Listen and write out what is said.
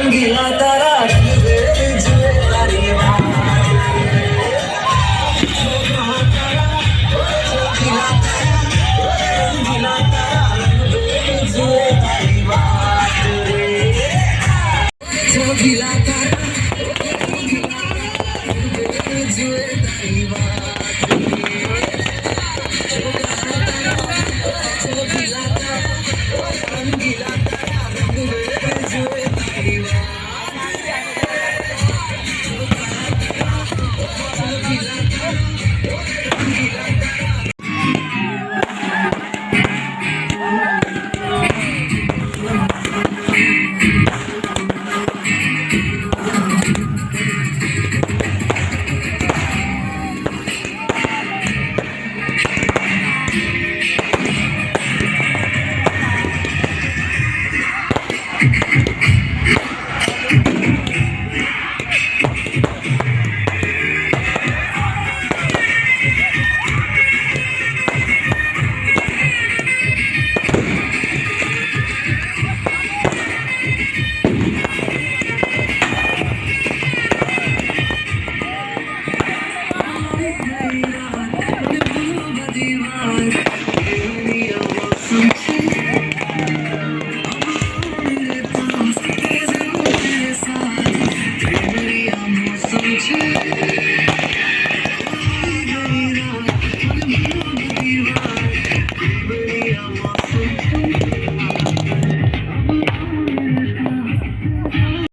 रंगीला तारा रंग दे जुए तारी रंगीला तारा रंग दे जुए तारी बात रे रंगीला तारा जुए तारी बात रंगीला तारा रंग दे जुए तारी Thank you.